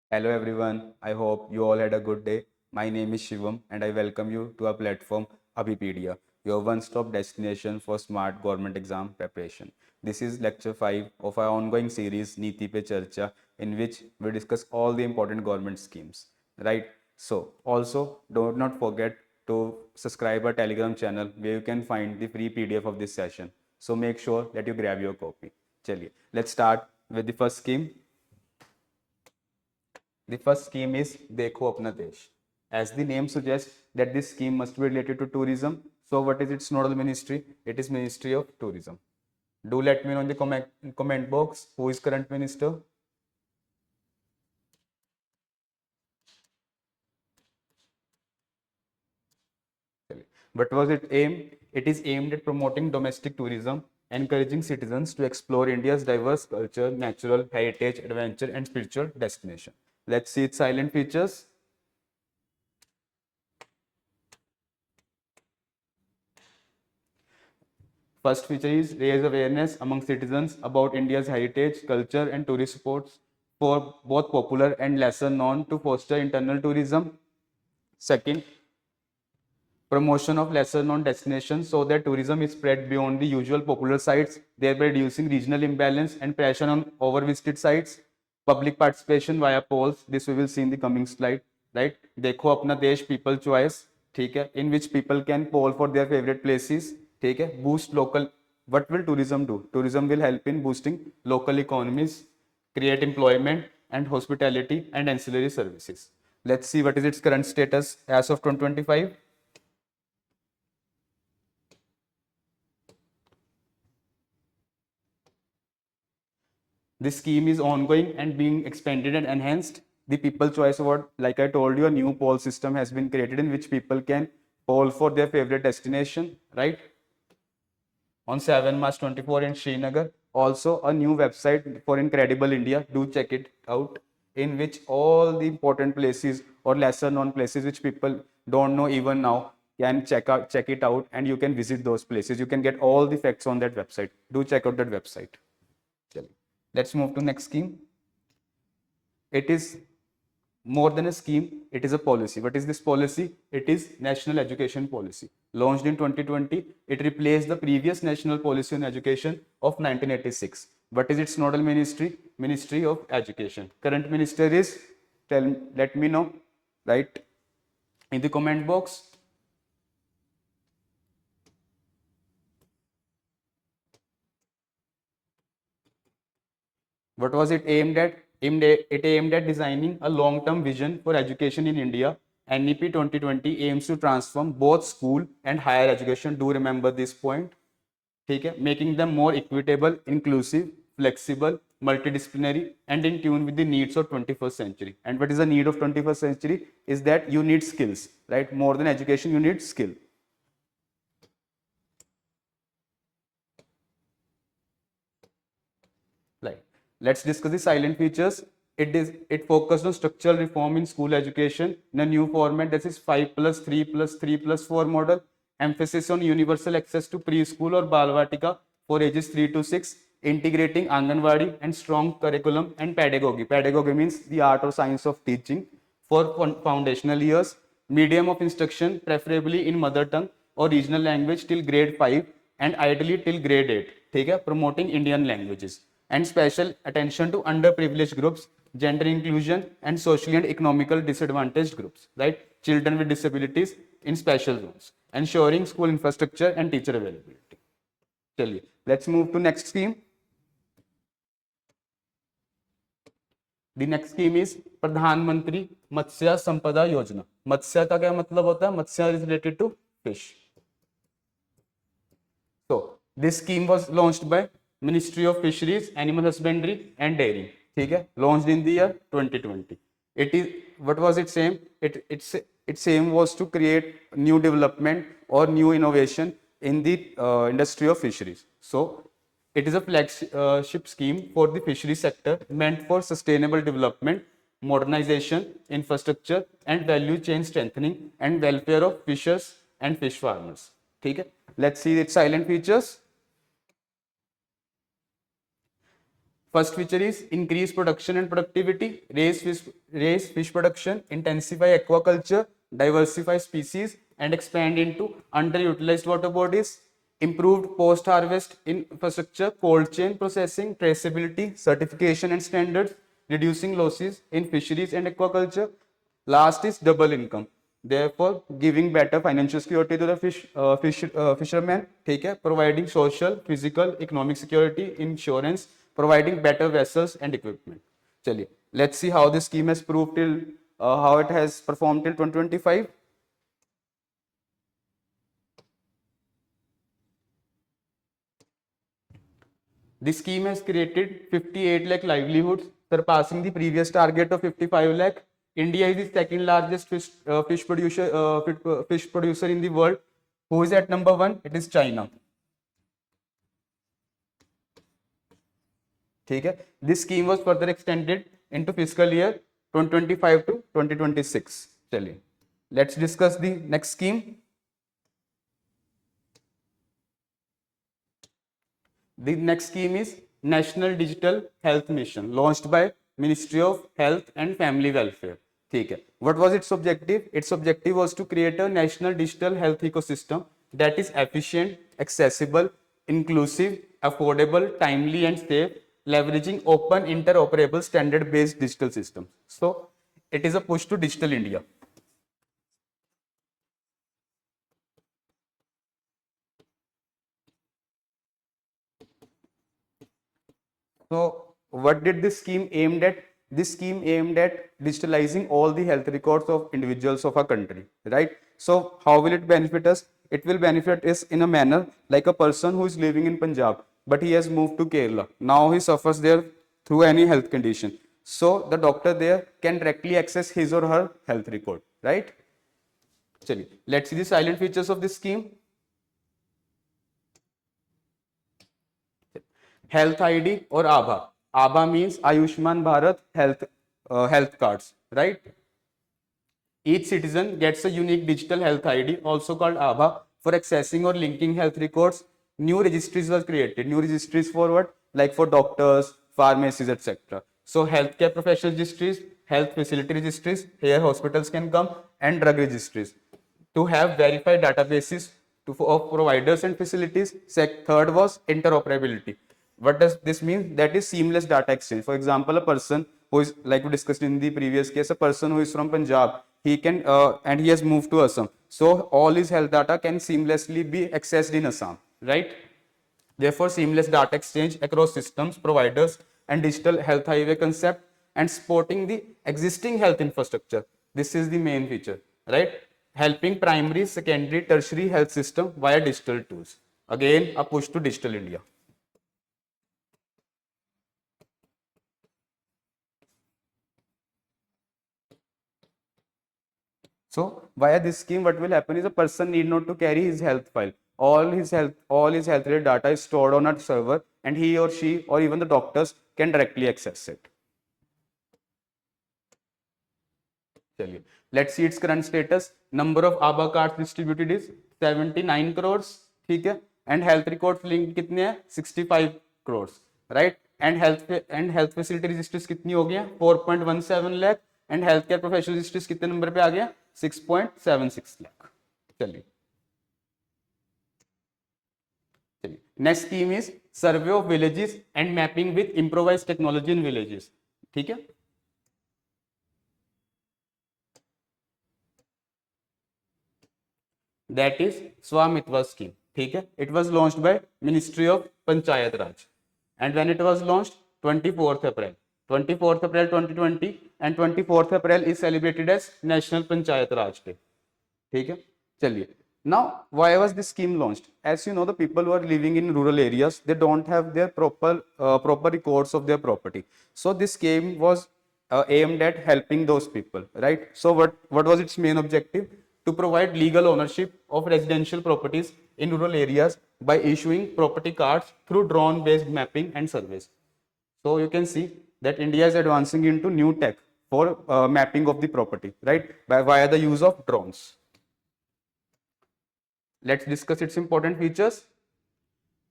Hello everyone, I hope you all had a good day. My name is Shivam and I welcome you to our platform Abhipedia, your one-stop destination for smart government exam preparation. This is lecture 5 of our ongoing series Niti Pe Charcha, in which we discuss all the important government schemes, right? So also do not forget to subscribe our Telegram channel where you can find the free PDF of this session. So make sure that you grab your copy. Chaliye, let's start with the first scheme. The first scheme is Dekho Apna Desh. As the name suggests that this scheme must be related to tourism. So what is its nodal ministry? It is Ministry of Tourism. Do let me know in the comment box who is current minister. What was it aimed? It is aimed at promoting domestic tourism, encouraging citizens to explore India's diverse culture, natural heritage, adventure, and spiritual destination. Let's see its silent features. First feature is raise awareness among citizens about India's heritage, culture, and tourist spots for both popular and lesser known to foster internal tourism. Second, promotion of lesser known destinations so that tourism is spread beyond the usual popular sites, thereby reducing regional imbalance and pressure on overvisited sites. Public participation via polls, this we will see in the coming slide, right? देखो अपना देश people choice, ठीक है, in which people can poll for their favorite places, ठीक है, boost local. What will tourism do? Tourism will help in boosting local economies, create employment and hospitality and ancillary services. Let's see what is its current status as of 2025. This scheme is ongoing and being expanded and enhanced. The People Choice Award, like I told you, a new poll system has been created in which people can poll for their favorite destination, right? On 7 March 24 in Srinagar. Also, a new website for Incredible India. Do check it out, in which all the important places or lesser known places which people don't know even now can check it out, and you can visit those places. You can get all the facts on that website. Do check out that website. Let's move to next scheme. It is more than a scheme, it is a policy. What is this policy? It is National Education Policy. Launched in 2020, it replaced the previous National Policy on Education of 1986. What is its nodal ministry? Ministry of Education. Current minister is, let me know, right, in the comment box. What was it aimed at? It aimed at designing a long-term vision for education in India. NEP 2020 aims to transform both school and higher education. Do remember this point. Okay? Making them more equitable, inclusive, flexible, multidisciplinary, and in tune with the needs of 21st century. And what is the need of 21st century? Is that you need skills, right? More than education, you need skill. Right. Let's discuss the silent features. It focused on structural reform in school education in a new format, that is 5 plus 3 plus 3 plus 4 model. Emphasis on universal access to preschool or Balvatika for ages 3 to 6, integrating Anganwadi and strong curriculum and pedagogy. Pedagogy means the art or science of teaching for foundational years. Medium of instruction preferably in mother tongue or regional language till grade 5 and ideally till grade 8. ठीक है, promoting Indian languages. And special attention to underprivileged groups, gender inclusion, and socially and economically disadvantaged groups, right? Children with disabilities in special zones, ensuring school infrastructure and teacher availability. चलिए, let's move to next scheme. The next scheme is प्रधानमंत्री मत्स्य संपदा योजना. मत्स्य का क्या मतलब होता है? मत्स्य is related to fish. So this scheme was launched by Ministry of Fisheries, Animal Husbandry and Dairy. ठीक है, launched in the year 2020. It is, what was its aim? Its aim was to create new development or new innovation in the industry of fisheries. So it is a flagship scheme for the fishery sector meant for sustainable development, modernization, infrastructure, and value chain strengthening and welfare of fishers and fish farmers. ठीक है, let's see its silent features. First feature is increase production and productivity, raise fish production, intensify aquaculture, diversify species, and expand into underutilized water bodies, improved post-harvest infrastructure, cold chain processing, traceability, certification and standards, reducing losses in fisheries and aquaculture. Last is double income. Therefore, giving better financial security to the fishermen, okay, providing social, physical, economic security, insurance, providing better vessels and equipment. Chaliye, let's see how this scheme has proved till how it has performed till 2025. This scheme has created 58 lakh livelihoods, surpassing the previous target of 55 lakh. India is the second largest fish producer in the world. Who is at number one? It is China. Okay. This scheme was further extended into fiscal year 2025 to 2026. Chaliye, let's discuss the next scheme. The next scheme is National Digital Health Mission, launched by Ministry of Health and Family Welfare. Okay. What was its objective? Its objective was to create a national digital health ecosystem that is efficient, accessible, inclusive, affordable, timely, and safe, leveraging open, interoperable, standard-based digital systems. So, it is a push to digital India. So, what did this scheme aimed at? This scheme aimed at digitalizing all the health records of individuals of our country, right? So, how will it benefit us? It will benefit us in a manner like a person who is living in Punjab, but he has moved to Kerala. Now he suffers there through any health condition. So, the doctor there can directly access his or her health record, right? Chaliye, let's see the silent features of this scheme. Health ID or ABHA. ABHA means Ayushman Bharat health cards, right? Each citizen gets a unique digital health ID, also called ABHA, for accessing or linking health records. New registries were created. New registries for what? Like for doctors, pharmacies, etc. So healthcare professional registries, health facility registries, here hospitals can come, and drug registries to have verified databases of providers and facilities. Third was interoperability. What does this mean? That is seamless data exchange. For example, a person who is, like we discussed in the previous case, a person who is from Punjab, he can and he has moved to Assam. So all his health data can seamlessly be accessed in Assam, right? Therefore, seamless data exchange across systems, providers, and digital health highway concept, and supporting the existing health infrastructure. This is the main feature, right? Helping primary, secondary, tertiary health system via digital tools. Again, a push to digital India. So via this scheme, what will happen is a person need not to carry his health file. All his health related data is stored on a server, and he or she or even the doctors can directly access it. चलिए, let's see its current status. Number of ABHA cards distributed is 79 crores, ठीक है? And health records linked कितने हैं? 65 crores, right? And health facility registers कितनी हो गई हैं? 4.17 lakh. And healthcare professional registers कितने नंबर पे आ गया? 6.76 lakh. चलिए. Next scheme is survey of villages and mapping with improvised technology in villages. ठीक है? That is Swamitva scheme. ठीक है? It was launched by Ministry of Panchayat Raj, and when it was launched, 24th April 2020, and 24th April is celebrated as National Panchayat Raj Day. ठीक है? चलिए. Now, why was this scheme launched? As you know, the people who are living in rural areas, they don't have their proper records of their property. So this scheme was aimed at helping those people, right? So what was its main objective? To provide legal ownership of residential properties in rural areas by issuing property cards through drone-based mapping and surveys. So you can see that India is advancing into new tech for mapping of the property, right? Via the use of drones. Let's discuss its important features.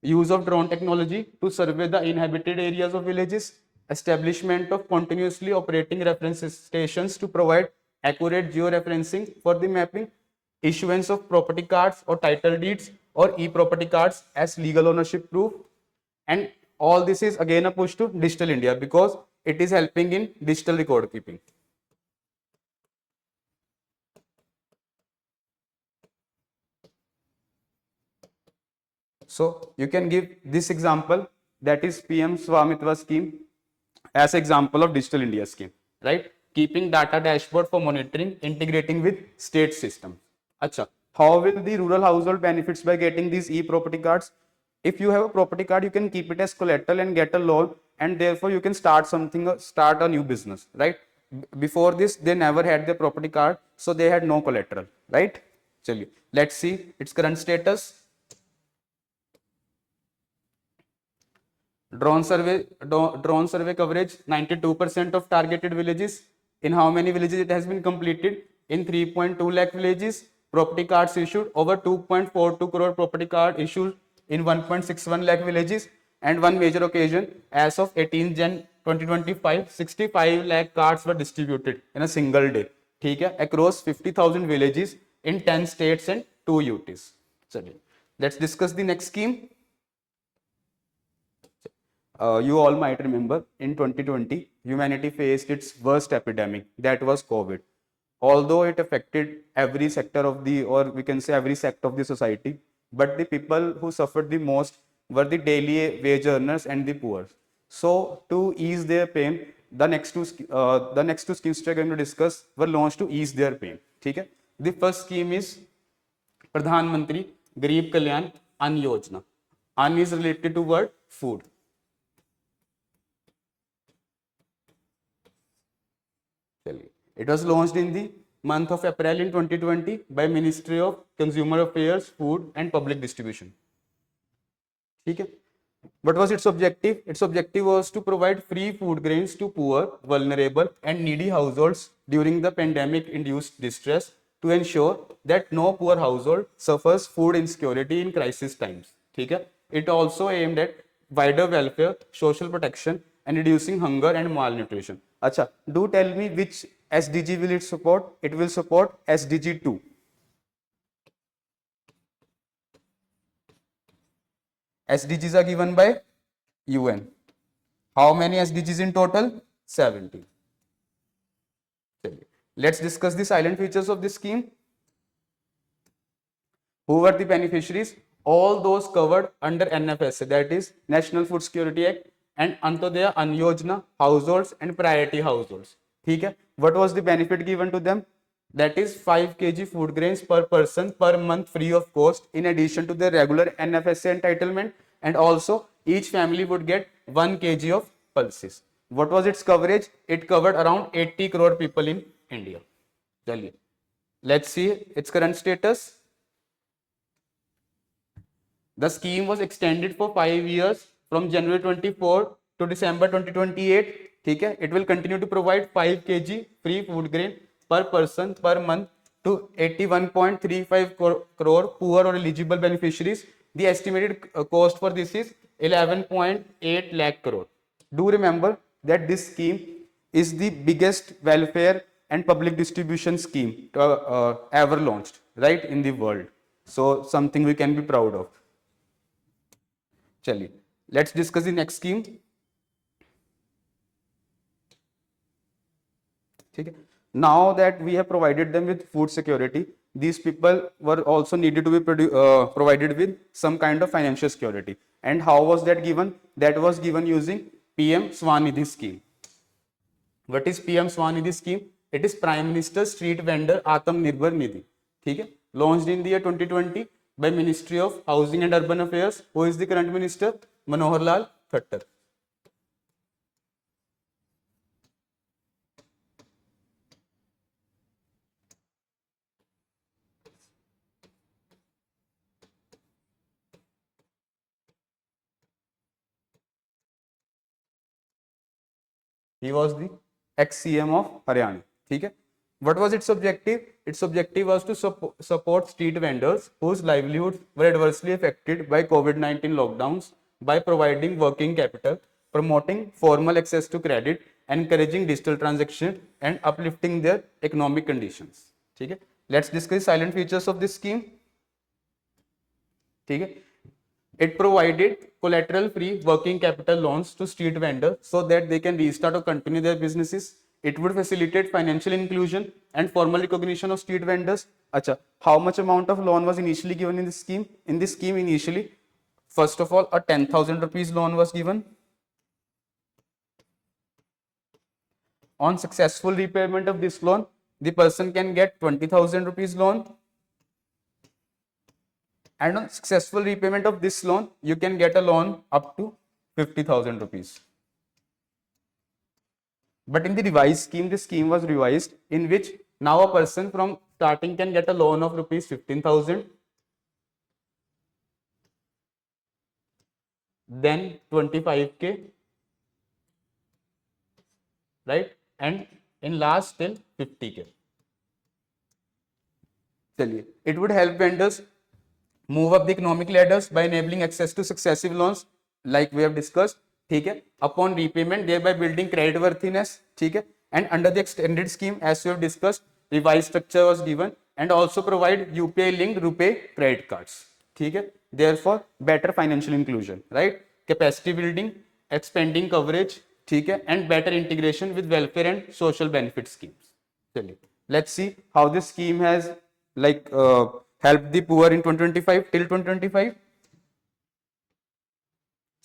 use of drone technology to survey the inhabited areas of villages, establishment of continuously operating reference stations to provide accurate georeferencing for the mapping, issuance of property cards or title deeds or e-property cards as legal ownership proof. And all this is again a push to digital India because it is helping in digital record keeping. So you can give this example, that is PM Swamitva scheme, as example of digital India scheme, right? Keeping data dashboard for monitoring, integrating with state system. Acha, how will the rural household benefits by getting these e-property cards? If you have a property card, you can keep it as collateral and get a loan, and therefore you can start something, start a new business, right? Before this, they never had their property card, so they had no collateral, right? Chaliye, let's see its current status. Drone survey coverage 92% of targeted villages. In how many villages it has been completed? In 3.2 lakh villages. Property cards issued over 2.42 crore property card issued in 1.61 lakh villages. And one major occasion, as of 18 Jan 2025, 65 lakh cards were distributed in a single day, ठीक है, across 50,000 villages in 10 states and 2 UTs. चलिए, let's discuss the next scheme. You all might remember in 2020, humanity faced its worst epidemic, that was COVID. Although it affected every sector of the, or we can say every sector of the society, but the people who suffered the most were the daily wage earners and the poor. So to ease their pain, the next two schemes we are going to discuss were launched to ease their pain. Okay? The first scheme is Pradhan Mantri Garib Kalyan Ann Yojana. Ann is related to word food. It was launched in the month of April in 2020 by Ministry of Consumer Affairs, Food and Public Distribution. ठीक है? What was its objective? Its objective was to provide free food grains to poor, vulnerable and needy households during the pandemic-induced distress to ensure that no poor household suffers food insecurity in crisis times. ठीक है? It also aimed at wider welfare, social protection and reducing hunger and malnutrition. Acha, do tell me which SDG will it support? It will support SDG 2. SDGs are given by UN. How many SDGs in total? 70. Let's discuss the silent features of this scheme. Who were the beneficiaries? All those covered under NFSA, that is National Food Security Act, and Antyodaya Ann Yojana households and priority households. ठीक है? What was the benefit given to them? That is 5 kg food grains per person per month free of cost, in addition to the regular NFSA entitlement, and also each family would get 1 kg of pulses. What was its coverage? It covered around 80 crore people in India. Let's see its current status. The scheme was extended for 5 years from January 24 to December 2028. ठीक है? It will continue to provide 5 kg free food grain per person per month to 81.35 crore poor or eligible beneficiaries. The estimated cost for this is 11.8 lakh crore. Do remember that this scheme is the biggest welfare and public distribution scheme ever launched, right, in the world. So something we can be proud of. चलिए, let's discuss the next scheme. ठीक है? Now that we have provided them with food security, these people were also needed to be provided with some kind of financial security. And how was that given? That was given using PM Swanidhi scheme. What is PM Swanidhi scheme? It is Prime Minister Street Vendor Atmanirbhar Nidhi. ठीक है? Launched in the year 2020 by Ministry of Housing and Urban Affairs. Who is the current minister? Manohar Lal Khattar. He was the ex-CM of Haryana. ठीक है? What was its objective? Its objective was to support street vendors whose livelihoods were adversely affected by COVID-19 lockdowns by providing working capital, promoting formal access to credit, encouraging digital transaction, and uplifting their economic conditions. ठीक है? Let's discuss silent features of this scheme. ठीक है? It provided collateral-free working capital loans to street vendors so that they can restart or continue their businesses. It would facilitate financial inclusion and formal recognition of street vendors. Acha, how much amount of loan was initially given in this scheme? In this scheme, initially, first of all, a 10,000 rupees loan was given. On successful repayment of this loan, the person can get 20,000 rupees loan. And on successful repayment of this loan, you can get a loan up to 50,000 rupees. But in the revised scheme, the scheme was revised in which now a person from starting can get a loan of rupees 15,000, then 25k, right? And in last till 50k. It would help vendors move up the economic ladders by enabling access to successive loans, like we have discussed. ठीक है, upon repayment thereby building credit worthiness. ठीक है, and under the extended scheme, as we have discussed, revised structure was given and also provide UPI linked RuPay credit cards. ठीक है, therefore better financial inclusion, right? Capacity building, expanding coverage, ठीक है, and better integration with welfare and social benefit schemes. चलिए, let's see how this scheme has helped the poor in 2025 till 2025.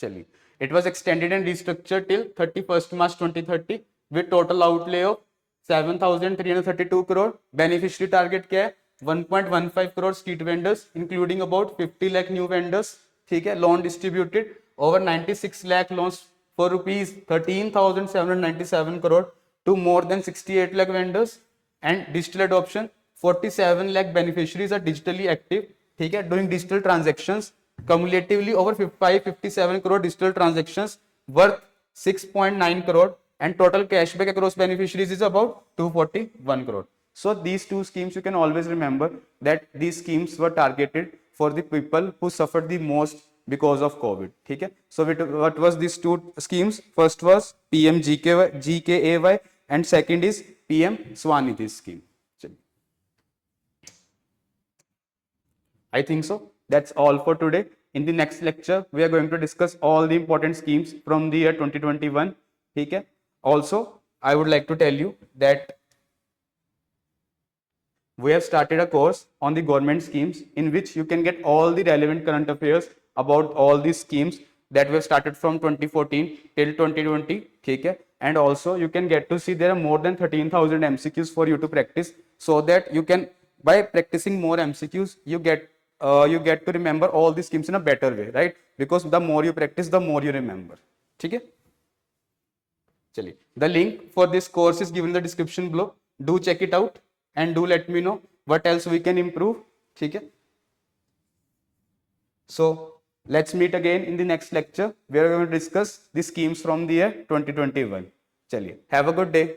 चलिए, it was extended and restructured till 31st March 2030 with total outlay of 7,332 crore. Beneficiary target क्या है? 1.15 crore street vendors, including about 50 lakh new vendors. ठीक है, loan distributed over 96 lakh loans for rupees 13,797 crore to more than 68 lakh vendors. And digital adoption, 47 lakh beneficiaries are digitally active. ठीक है, doing digital transactions. Cumulatively over 557 crore digital transactions worth 6.9 crore and total cashback across beneficiaries is about 241 crore. So these two schemes, you can always remember that these schemes were targeted for the people who suffered the most because of COVID. ठीक है, so what was these two schemes? First was PM GKAY and second is PM Swanidhi scheme. I think so. That's all for today. In the next lecture, we are going to discuss all the important schemes from the year 2021. Okay? Also, I would like to tell you that we have started a course on the government schemes in which you can get all the relevant current affairs about all these schemes that we have started from 2014 till 2020. Okay? And also, you can get to see there are more than 13,000 MCQs for you to practice, so that you can, by practicing more MCQs, you get to remember all these schemes in a better way, right? Because the more you practice, the more you remember. ठीक है? चलिए, the link for this course is given in the description below. Do check it out and do let me know what else we can improve. ठीक है? So let's meet again in the next lecture. We are going to discuss the schemes from the year 2021. चलिए, have a good day.